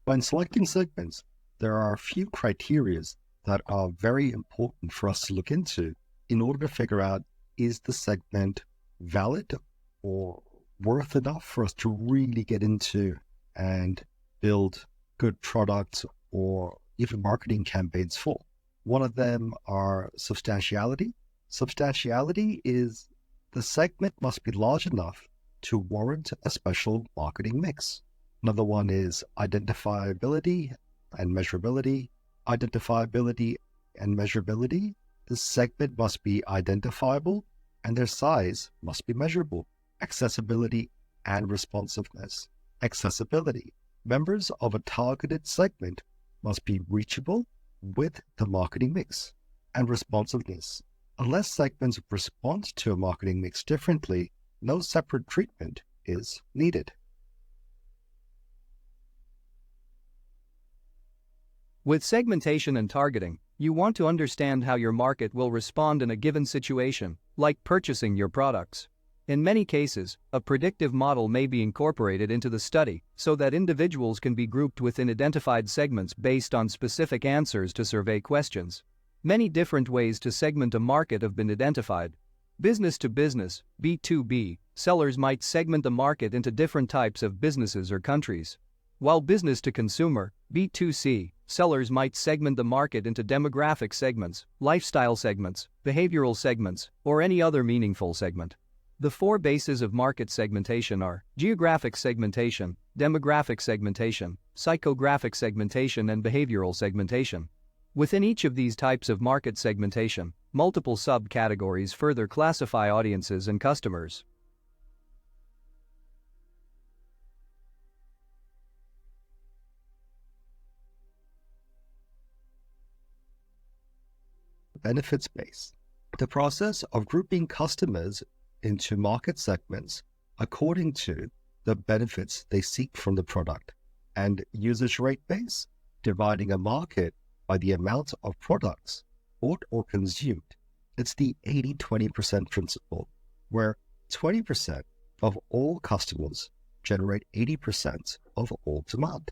When selecting segments, there are a few criteria that are very important for us to look into in order to figure out, is the segment valid or worth enough for us to really get into and build good products or even marketing campaigns for. One of them are substantiality. Substantiality is the segment must be large enough to warrant a special marketing mix. Another one is identifiability and measurability. Identifiability and measurability. The segment must be identifiable and their size must be measurable. Accessibility and responsiveness. Accessibility. Members of a targeted segment must be reachable with the marketing mix. And responsiveness. Unless segments respond to a marketing mix differently, no separate treatment is needed. With segmentation and targeting, you want to understand how your market will respond in a given situation, like purchasing your products. In many cases, a predictive model may be incorporated into the study so that individuals can be grouped within identified segments based on specific answers to survey questions. Many different ways to segment a market have been identified. Business to business, B2B, sellers might segment the market into different types of businesses or countries. While business to consumer, B2C, sellers might segment the market into demographic segments, lifestyle segments, behavioral segments, or any other meaningful segment. The four bases of market segmentation are geographic segmentation, demographic segmentation, psychographic segmentation, and behavioral segmentation. Within each of these types of market segmentation, multiple subcategories further classify audiences and customers. Benefits base. The process of grouping customers into market segments according to the benefits they seek from the product, and usage rate base, dividing a market by the amount of products bought or consumed. It's the 80-20% principle, where 20% of all customers generate 80% of all demand.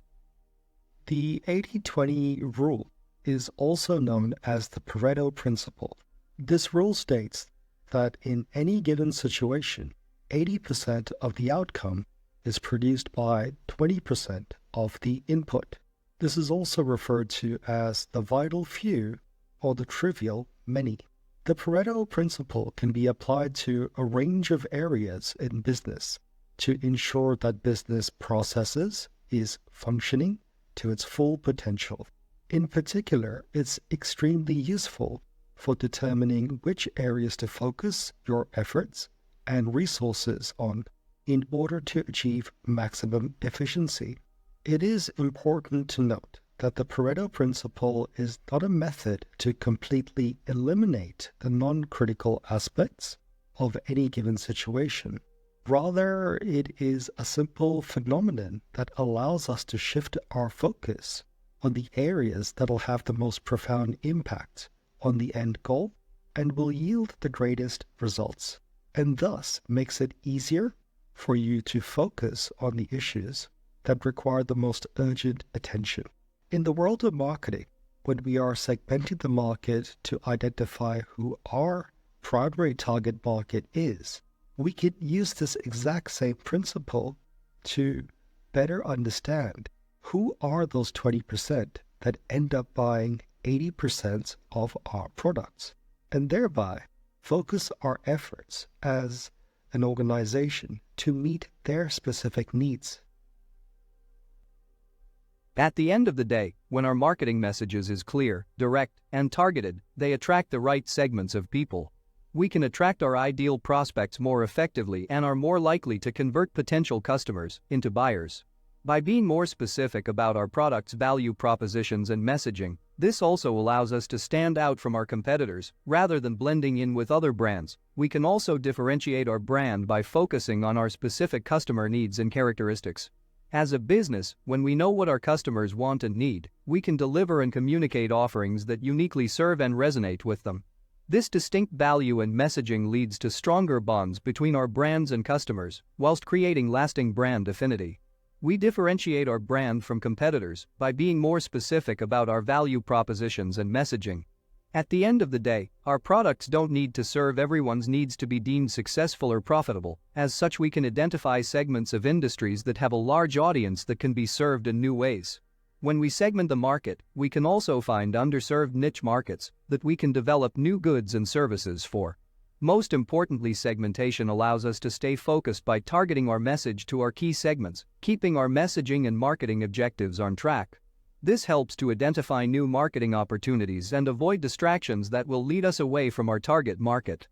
The 80-20 rule is also known as the Pareto Principle. This rule states that in any given situation, 80% of the outcome is produced by 20% of the input. This is also referred to as the vital few or the trivial many. The Pareto Principle can be applied to a range of areas in business to ensure that business processes is functioning to its full potential. In particular, it's extremely useful for determining which areas to focus your efforts and resources on in order to achieve maximum efficiency. It is important to note that the Pareto Principle is not a method to completely eliminate the non-critical aspects of any given situation. Rather, it is a simple phenomenon that allows us to shift our focus on the areas that will have the most profound impact on the end goal and will yield the greatest results, and thus makes it easier for you to focus on the issues that require the most urgent attention. In the world of marketing, when we are segmenting the market to identify who our primary target market is, we can use this exact same principle to better understand who are those 20% that end up buying 80% of our products, and thereby focus our efforts as an organization to meet their specific needs. At the end of the day, when our marketing messages is clear, direct, and targeted, they attract the right segments of people. We can attract our ideal prospects more effectively and are more likely to convert potential customers into buyers. By being more specific about our product's value propositions and messaging, this also allows us to stand out from our competitors rather than blending in with other brands. We can also differentiate our brand by focusing on our specific customer needs and characteristics. As a business, when we know what our customers want and need, we can deliver and communicate offerings that uniquely serve and resonate with them. This distinct value and messaging leads to stronger bonds between our brands and customers, whilst creating lasting brand affinity. We differentiate our brand from competitors by being more specific about our value propositions and messaging. At the end of the day, our products don't need to serve everyone's needs to be deemed successful or profitable. As such, we can identify segments of industries that have a large audience that can be served in new ways. When we segment the market, we can also find underserved niche markets that we can develop new goods and services for. Most importantly, segmentation allows us to stay focused by targeting our message to our key segments, keeping our messaging and marketing objectives on track. This helps to identify new marketing opportunities and avoid distractions that will lead us away from our target market.